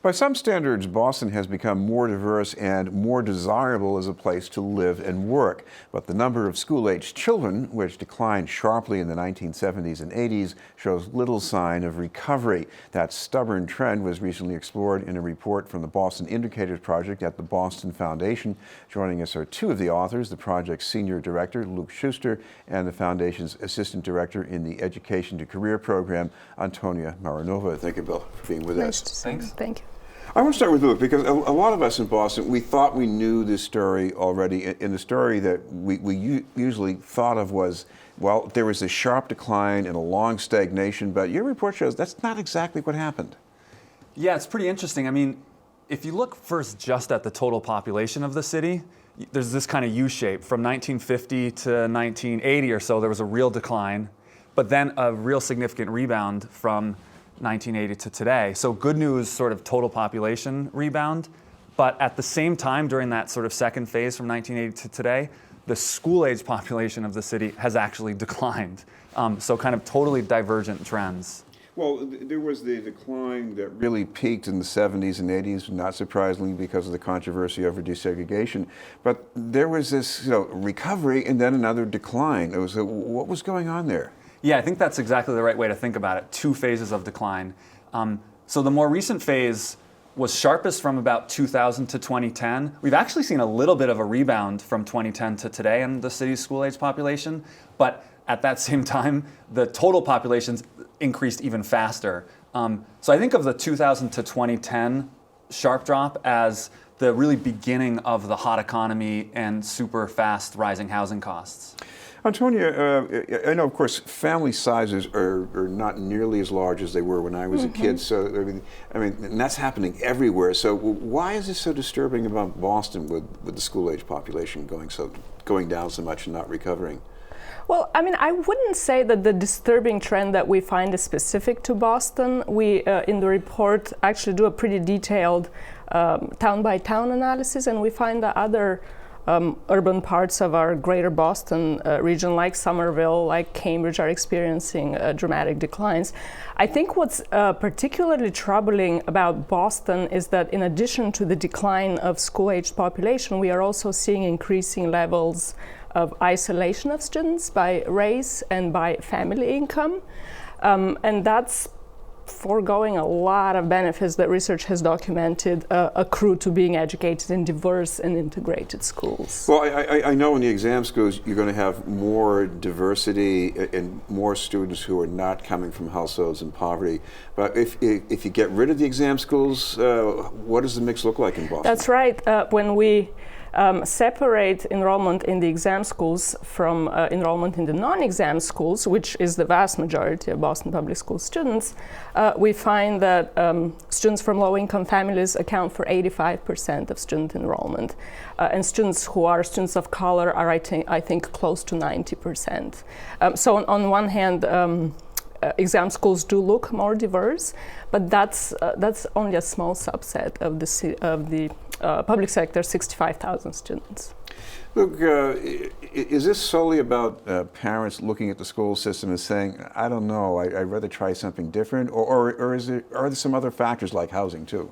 By some standards, Boston has become more diverse and more desirable as a place to live and work. But the number of school-aged children, which declined sharply in the 1970s and 80s, shows little sign of recovery. That stubborn trend was recently explored in a report from the Boston Indicators Project at the Boston Foundation. Joining us are two of the authors, the project's senior director, Luc Schuster, and the foundation's assistant director in the Education to Career program, Antoniya Marinova. Thank you both for being with us. Thanks. Thank you. I want to start with Luc, because a lot of us in Boston, we thought we knew this story already, and the story that we usually thought of was, well, there was a sharp decline and a long stagnation, but your report shows that's not exactly what happened. Yeah, it's pretty interesting. I mean, if you look first just at the total population of the city, there's this kind of U-shape. From 1950 to 1980 or so, there was a real decline, but then a real significant rebound from 1980 to today. So good news, sort of total population rebound. But at the same time, during that sort of second phase from 1980 to today, the school-age population of the city has actually declined. So kind of totally divergent trends. Well, there was the decline that really peaked in the 70s and 80s, not surprisingly because of the controversy over desegregation. But there was this recovery and then another decline. What was going on there? Yeah, I think that's exactly the right way to think about it. Two phases of decline. So the more recent phase was sharpest from about 2000 to 2010. We've actually seen a little bit of a rebound from 2010 to today in the city's school-age population, but at that same time, the total populations increased even faster. So I think of the 2000 to 2010 sharp drop as the really beginning of the hot economy and super fast rising housing costs. Antoniya, I know, of course, family sizes are not nearly as large as they were when I was a kid. So, I mean, and that's happening everywhere. So, why is this so disturbing about Boston with the school-age population going down so much and not recovering? Well, I mean, I wouldn't say that the disturbing trend that we find is specific to Boston. We, in the report, actually do a pretty detailed town-by-town analysis, and we find that other urban parts of our greater Boston region, like Somerville, like Cambridge, are experiencing dramatic declines. I think what's particularly troubling about Boston is that in addition to the decline of school-aged population, we are also seeing increasing levels of isolation of students by race and by family income. And that's foregoing a lot of benefits that research has documented accrue to being educated in diverse and integrated schools. Well, I know in the exam schools you're going to have more diversity and more students who are not coming from households in poverty. But if you get rid of the exam schools, what does the mix look like in Boston? That's right. When we separate enrollment in the exam schools from enrollment in the non-exam schools, which is the vast majority of Boston Public School students, we find that students from low-income families account for 85% of student enrollment. And students who are students of color are, I think close to 90%. So on one hand, exam schools do look more diverse, but that's only a small subset of the public sector, 65,000 students. Look, is this solely about parents looking at the school system and saying, I don't know, I'd rather try something different, or are there some other factors like housing too?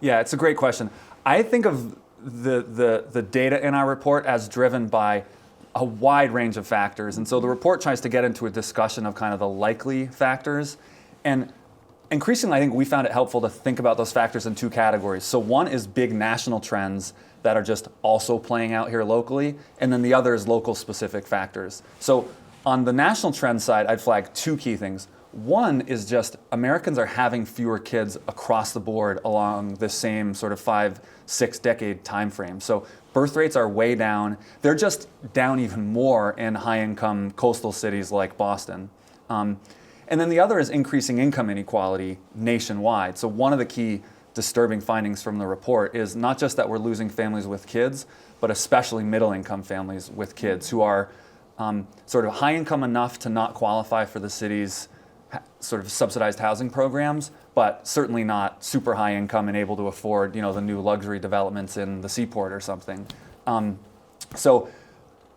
Yeah, it's a great question. I think of the data in our report as driven by a wide range of factors. And so the report tries to get into a discussion of kind of the likely factors. And increasingly, I think we found it helpful to think about those factors in two categories. So one is big national trends that are just also playing out here locally, and then the other is local specific factors. So on the national trend side, I'd flag two key things. One is just Americans are having fewer kids across the board along the same sort of 5-6 decade time frame. So birth rates are way down. They're just down even more in high-income coastal cities like Boston. And then the other is increasing income inequality nationwide. So one of the key disturbing findings from the report is not just that we're losing families with kids, but especially middle-income families with kids who are sort of high income enough to not qualify for the city's sort of subsidized housing programs, but certainly not super high income and able to afford, the new luxury developments in the seaport or something. So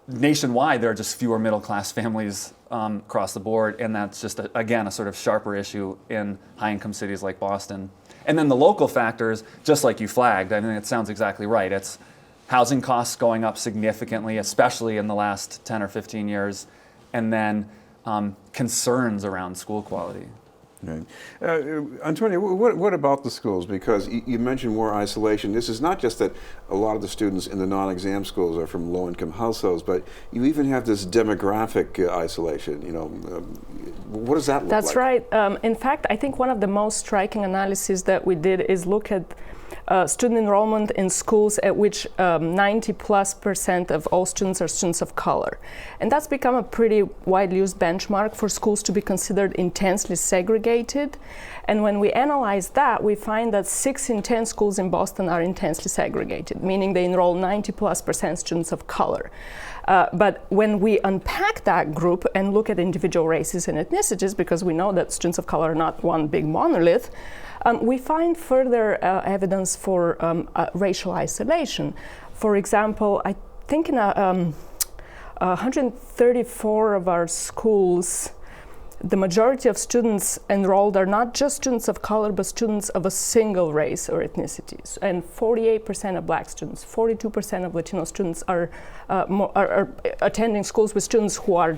nationwide, there are just fewer middle-class families across the board, and that's just, again, a sort of sharper issue in high-income cities like Boston. And then the local factors, just like you flagged, I think it sounds exactly right. It's housing costs going up significantly, especially in the last 10 or 15 years, and then concerns around school quality. Right. Antoniya, what about the schools? Because you mentioned more isolation. This is not just that a lot of the students in the non-exam schools are from low-income households, but you even have this demographic isolation. What does that look like? That's right. In fact, I think one of the most striking analyses that we did is look at student enrollment in schools at which 90+% of all students are students of color. And that's become a pretty widely used benchmark for schools to be considered intensely segregated. And when we analyze that, we find that 6 in 10 schools in Boston are intensely segregated, meaning they enroll 90+% students of color. But when we unpack that group and look at individual races and ethnicities, because we know that students of color are not one big monolith, we find further evidence for racial isolation. For example, I think in 134 of our schools, the majority of students enrolled are not just students of color, but students of a single race or ethnicities. And 48% of Black students, 42% of Latino students are attending schools with students who are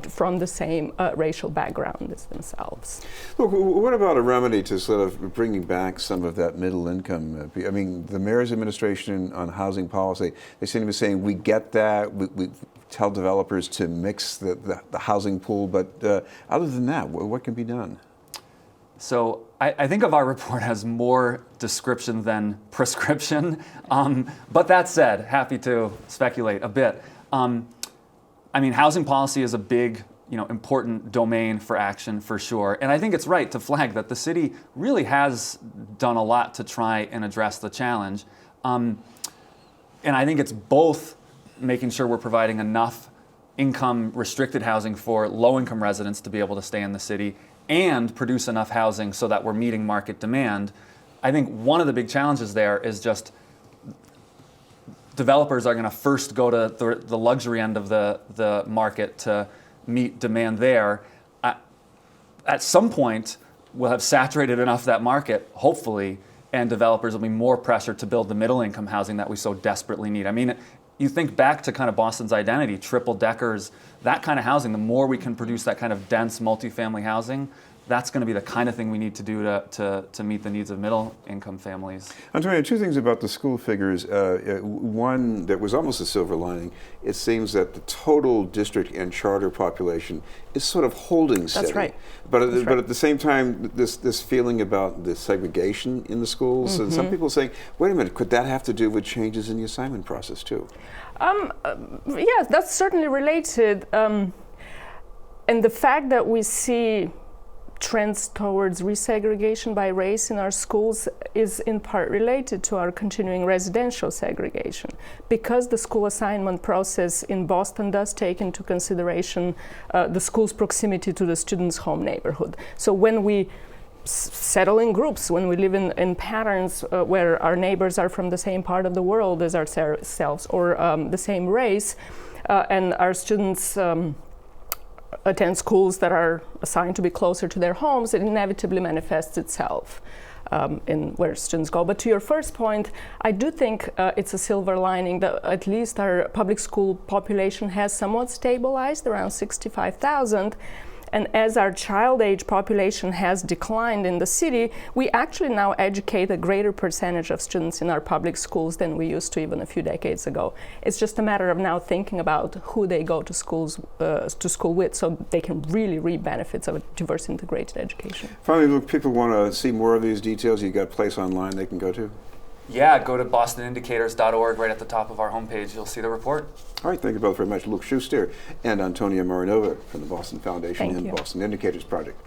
from the same racial background as themselves. Look, what about a remedy to sort of bringing back some of that middle income? I mean, the mayor's administration on housing policy, they seem to be saying, we get that, we tell developers to mix the housing pool, but other than that, what can be done? So I think of our report as more description than prescription. But that said, happy to speculate a bit. I mean, housing policy is a big, important domain for action for sure. And I think it's right to flag that the city really has done a lot to try and address the challenge. And I think it's both making sure we're providing enough income restricted housing for low income residents to be able to stay in the city and produce enough housing so that we're meeting market demand. I think one of the big challenges there is just developers are going to first go to the luxury end of the market to meet demand there. At some point, we'll have saturated enough that market, hopefully, and developers will be more pressured to build the middle income housing that we so desperately need. I mean, you think back to kind of Boston's identity, triple deckers, that kind of housing, the more we can produce that kind of dense multifamily housing, that's going to be the kind of thing we need to do to meet the needs of middle income families. Antoniya, 2 things about the school figures. One that was almost a silver lining, it seems that the total district and charter population is sort of holding steady. That's right. But at the same time, this feeling about the segregation in the schools, and some people saying, wait a minute, could that have to do with changes in the assignment process too? Yes, that's certainly related. And the fact that we see trends towards resegregation by race in our schools is in part related to our continuing residential segregation, because the school assignment process in Boston does take into consideration the school's proximity to the student's home neighborhood. So when we settle in groups, when we live in patterns where our neighbors are from the same part of the world as ourselves or the same race, and our students attend schools that are assigned to be closer to their homes, it inevitably manifests itself in where students go. But to your first point, I do think it's a silver lining that at least our public school population has somewhat stabilized around 65,000. And as our child age population has declined in the city, we actually now educate a greater percentage of students in our public schools than we used to even a few decades ago. It's just a matter of now thinking about who they go to school with, so they can really reap benefits of a diverse integrated education. Finally, look, people want to see more of these details. You got a place online they can go to? Yeah, go to bostonindicators.org. Right at the top of our homepage, you'll see the report. All right, thank you both very much. Luc Schuster and Antoniya Marinova from the Boston Foundation and Boston Indicators Project.